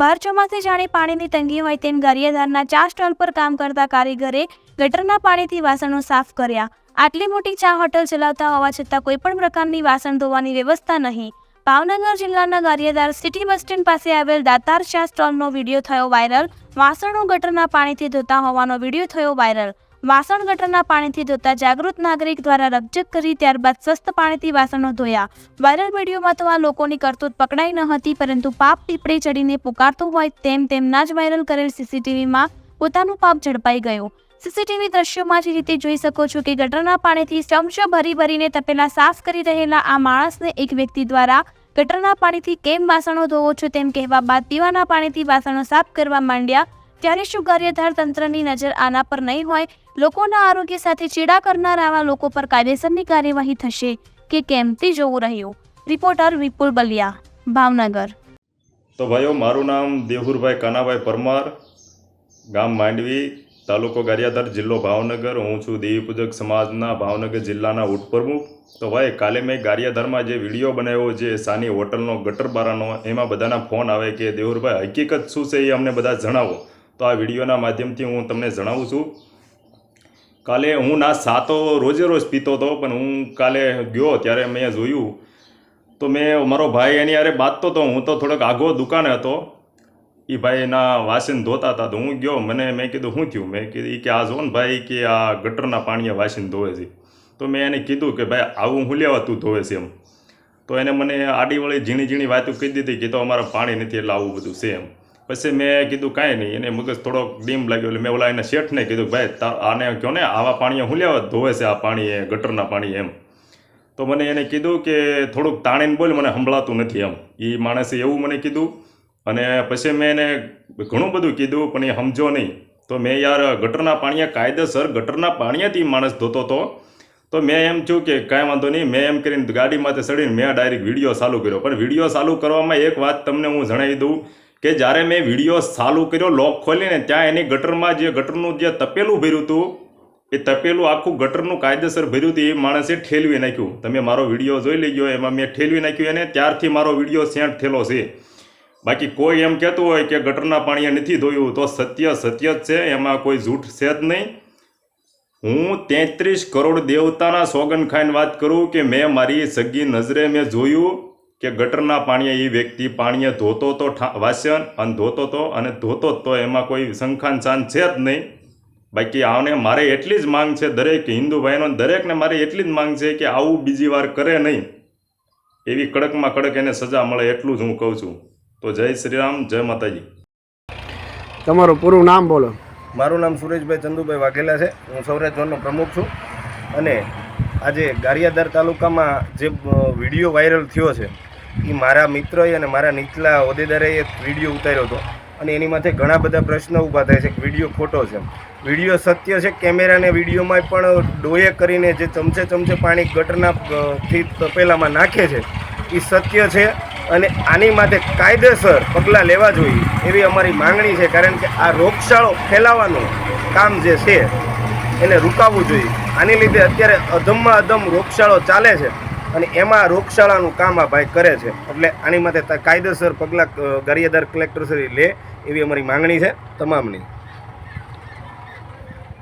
ભર ચોમાસે જાણે પાણીની તંગી હોય તેમ ગારિયાધારના 4 સ્ટોલ પર કામ કરતા કારીગરે ગટરના પાણીથી વાસણો સાફ કર્યા। આટલી મોટી ચા હોટલ ચલાવતા હોવા છતાં કોઈ પણ પ્રકારની વાસણ ધોવાની વ્યવસ્થા નહીં। ભાવનગર જિલ્લાના ગારિયાધાર સિટી બસ સ્ટેન્ડ પાસે આવેલ દાતાર ચા સ્ટોલનો વિડીયો થયો વાયરલ। વાસણો ગટરના પાણીથી ધોતા હોવાનો વિડીયો થયો વાયરલ। વાસણ ગટરના પાણીથી ધોતા જાગૃત નાગરિક દ્વારા રકઝક કરી ત્યારબાદ સ્વસ્થ પાણીથી વાસણો ધોયા। વાયરલ વિડીયોમાં તો આ લોકોની કરતૂત પકડાઈ ન હતી, પરંતુ પાપ પીપળે ચડીને પુકારતું હોય તેમ તેમના જ વાયરલ કરેલ સીસીટીવીમાં પોતાનું પાપ ઝડપાઈ ગયું। સીસીટીવી દ્રશ્યોમાં જ રીતે જોઈ શકો છો કે ગટરના પાણીથી ચમચો ભરી ભરીને તપેલા સાફ કરી રહેલા આ માણસને એક વ્યક્તિ દ્વારા ગટરના પાણીથી કેમ વાસણો ધોવો છો તેમ કહેવા બાદ પીવાના પાણીથી વાસણો સાફ કરવા માંડ્યા। ત્યારે શું ગારિયાધાર તંત્રની નજર આના પર નહીં હોય? લોકોના આરોગ્ય સાથે ચેડા કરનાર આવા લોકો પર કાયદેસરની કાર્યવાહી થશે કે કેમ તે જોવું રહ્યું। રિપોર્ટર વિપુલ બલિયા, ભાવનગર। તો ભાઈઓ, મારું નામ દેહુરભાઈ કાનાભાઈ પરમાર, ગામ માંડવી, તાલુકો ગારિયાધાર, જિલ્લો ભાવનગર। હું છું દેવી પૂજક સમાજના ભાવનગર જિલ્લાના ઉપપ્રમુખ। તો ભાઈ, કાલે મેં ગારિયાધારમાં જે વિડીયો બનાવ્યો જે સાની હોટલનો ગટરબારાનો, એમાં બધાના ફોન આવે કે દેહુરભાઈ હકીકત શું છે એ અમને બધા જણાવો। તો આ વિડીયોના માધ્યમથી હું તમને જણાવું છું। કાલે હું ના સાતો રોજે રોજ પીતો હતો, પણ હું કાલે ગયો ત્યારે મેં જોયું તો મારો ભાઈ એની યારે બાંધતો હતો, હું તો થોડોક આઘો દુકાને હતો, એ ભાઈ એના વાસણ ધોતા હતા। તો હું ગયો, મેં કીધું શું થયું? મેં કીધું કે આ જો ને ભાઈ કે આ ગટરના પાણીએ વાસણ ધોવે છે। તો મેં એને કીધું કે ભાઈ આવું હું લેવા તું ધોવે છે એમ। તો એને મને આડીવળી ઝીણી ઝીણી વાતો કહી દીધી કે તો અમારે પાણી નથી એટલે આવું બધું છે એમ। પછી મેં કીધું કાંઈ નહીં, એને મગજ થોડોક ડીમ લાગ્યો એટલે મેં ઓલા એના શેઠને કીધું ભાઈ આને કહો ને આવા પાણીએ હું લેવા ધોવે છે આ પાણી એ ગટરના પાણી એમ। તો મને એને કીધું કે થોડુંક તાણીને બોલ, મને સંભળાતું નથી એમ। એ માણસે એવું મને કીધું અને પછી મેં એને ઘણું બધું કીધું પણ એ સમજો નહીં। તો મેં યાર ગટરના પાણીએ કાયદેસર ગટરના પાણીએથી માણસ ધોતો હતો। તો મેં એમ થયું કે કાંઈ વાંધો નહીં, મેં એમ કરીને ગાડીમાંથી ચડીને મેં ડાયરેક્ટ વિડીયો ચાલુ કર્યો। પણ વિડીયો ચાલુ કરવામાં એક વાત તમને હું જણાવી દઉં કે જ્યારે મેં વિડીયો ચાલુ કર્યો લોક ખોલીને, ત્યાં એની ગટરમાં જે ગટરનું જે તપેલું ભર્યું હતું એ તપેલું આખું ગટરનું કાયદેસર ભર્યું હતું, એ માણસે ઠેલવી નાખ્યું। તમે મારો વિડીયો જોઈ લેજો, એમાં મેં ઠેલવી નાખ્યું એને, ત્યારથી મારો વિડીયો સેન્ટ થયેલો છે। બાકી કોઈ એમ કહેતું હોય કે ગટરના પાણીએ નથી ધોયું તો સત્ય સત્ય જ છે, એમાં કોઈ જૂઠ છે જ નહીં। હું 33 કરોડ દેવતાના સોગન ખાઈને વાત કરું કે મેં મારી સગી નજરે મેં જોયું કે ગટરના પાણીએ એ વ્યક્તિ પાણીએ ધોતો તો વાસણ અને ધોતો તો એમાં કોઈ શંખાન શાન છે જ નહીં। બાકી આને મારે એટલી જ માંગ છે, દરેક હિન્દુ ભાઈનો દરેકને મારે એટલી જ માંગ છે કે આવું બીજી વાર કરે નહીં, એવી કડકમાં કડક એને સજા મળે, એટલું જ હું કહું છું। તો જય શ્રી રામ, જય માતાજી। તમારું પૂરું નામ બોલો। મારું નામ સુરેશભાઈ ચંદુભાઈ વાઘેલા છે, હું સૌરાષ્ટ્ર ઝોનનો પ્રમુખ છું। અને આજે ગારિયાધાર તાલુકામાં જે વિડીયો વાયરલ થયો છે એ મારા મિત્રએ અને મારા નીચલા હોદ્દેદારે એક વિડીયો ઉતાર્યો હતો અને એની માથે ઘણા બધા પ્રશ્નો ઊભા થાય છે કે વિડીયો ખોટો છે। વિડીયો સત્ય છે, કેમેરાને વિડીયોમાં પણ ડોયે કરીને જે ચમચે પાણી ગટરનાથી તપેલામાં નાખે છે એ સત્ય છે અને આની માથે કાયદેસર પગલાં લેવા જોઈએ એવી અમારી માંગણી છે। કારણ કે આ રોગચાળો ફેલાવાનું કામ જે છે એને રૂકાવવું જોઈએ। આની લીધે અત્યારે અધમમાં અધમ રોગચાળો ચાલે છે અને એમાં રોગચાળાનું કામ આ ભાઈ કરે છે, એટલે આની માટે કાયદેસર પગલાં ગારિયાધાર કલેક્ટર શ્રી લે એવી અમારી માંગણી છે તમામની।